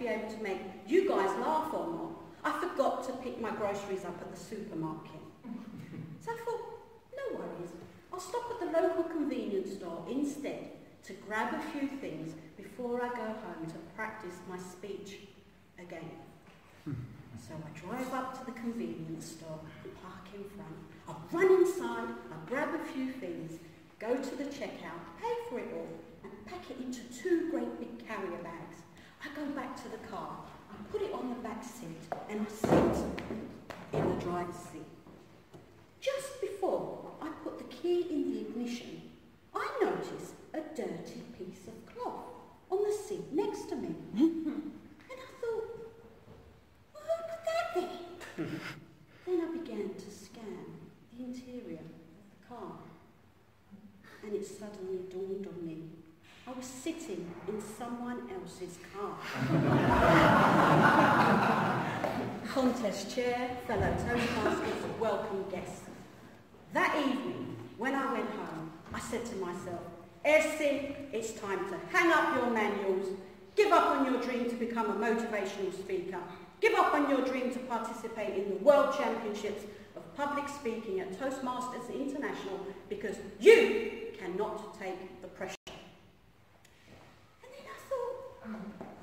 be able to make you guys laugh or not, I forgot to pick my groceries up at the supermarket. So I thought, no worries, I'll stop at the local convenience store instead to grab a few things before I go home to practice my speech again. So I drive up to the convenience store, park in front, I run inside, I grab a few things, go to the checkout, pay for it all, and pack it into 2 great big carrier bags. I go back to the car, I put it on the back seat, and I sit in the driver's seat. Just before I put the key in the ignition, I notice a dirty piece of cloth on the seat next to me. And I thought, well, who put that there? Then I began to scan the interior of the car. And it suddenly dawned on me. I was sitting in someone else's car. Contest chair, fellow Toastmasters, welcome guests. That evening, when I went home, I said to myself, Ersin, it's time to hang up your manuals, give up on your dream to become a motivational speaker, give up on your dream to participate in the World Championships of Public Speaking at Toastmasters International, because you cannot take the pressure. And then I thought,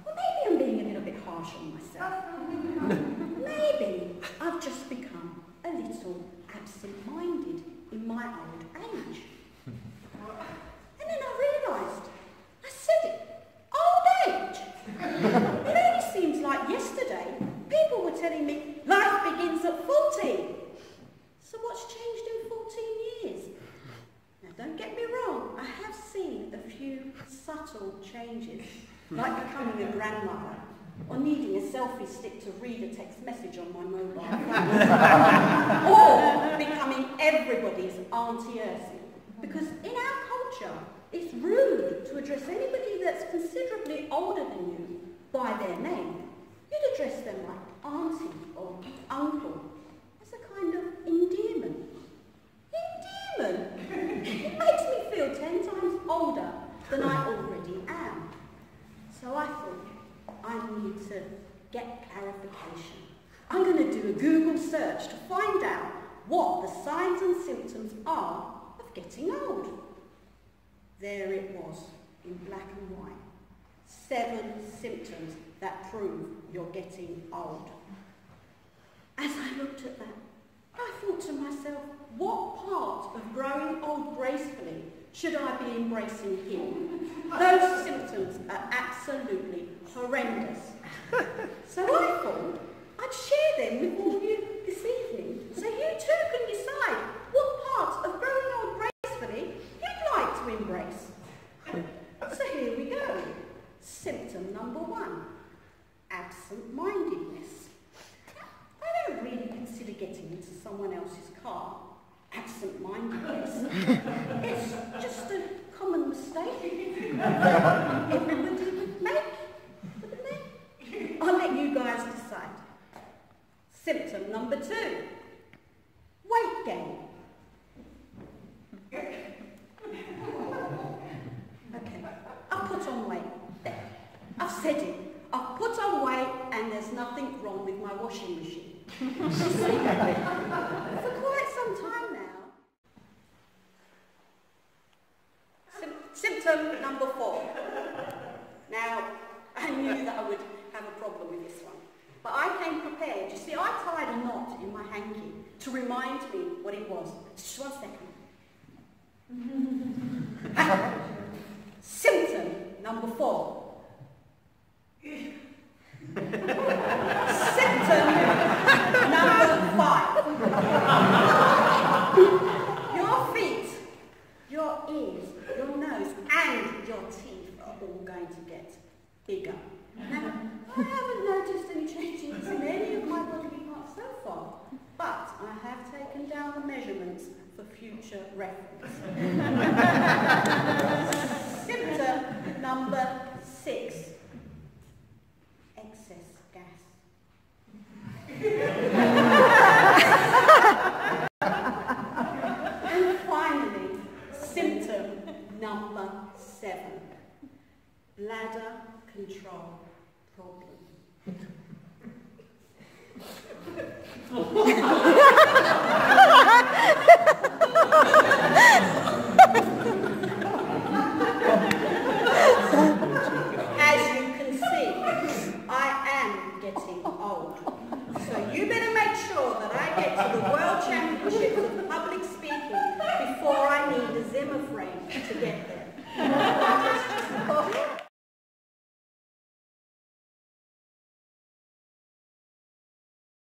well, maybe I'm being a little bit harsh on myself. Maybe I've just become a little absent-minded in my old age. And then I realised, I said it, old age. It only seems like yesterday people were telling me life begins at 40. So what's changed in 14 years? Now don't get me wrong, I have seen a few subtle changes, like becoming a grandmother, or needing a selfie stick to read a text message on my mobile phone, or becoming everybody's Auntie Ersin. Because in our culture, it's rude to address anybody that's considerably older than you by their name. You'd address them like auntie or uncle as a kind of endearment. Endearment? It makes me feel 10 times older than I already am. So I thought, I need to get clarification. I'm going to do a Google search to find out what the signs and symptoms are of getting old. There it was, in black and white. 7 symptoms that prove you're getting old. As I looked at that, I thought to myself, what part of growing old gracefully should I be embracing here? Those symptoms are absolutely horrendous. So I thought I'd share them with all you this evening, so you too can decide what part of growing old gracefully you'd like to embrace. So here we go. Symptom number 1, absent-mindedness. I don't really consider getting into someone else's car absent-mindedness. It's just a common mistake everybody would make, wouldn't they? I'll let you guys decide. Symptom number 2, weight gain. Okay, I've put on weight. There. I've said it. I've put on weight and there's nothing wrong with my washing machine. You see, for quite some time now. Symptom number 4. Now, I knew that I would have a problem with this one, but I came prepared. You see, I tied a knot in my hanky to remind me what it was. Just 1 second. Symptom number 4. Symptom number 5. Your feet, your ears, your nose and your teeth are all going to get bigger. Now, I haven't noticed any changes in any of my body parts so far, but I have taken down the measurements for future reference. Symptom number 6. Excess gas. And finally, symptom number 7. Bladder control problem. As you can see, I am getting old. So you better make sure that I get to the World Championships of Public Speaking before I need a Zimmer frame to get there.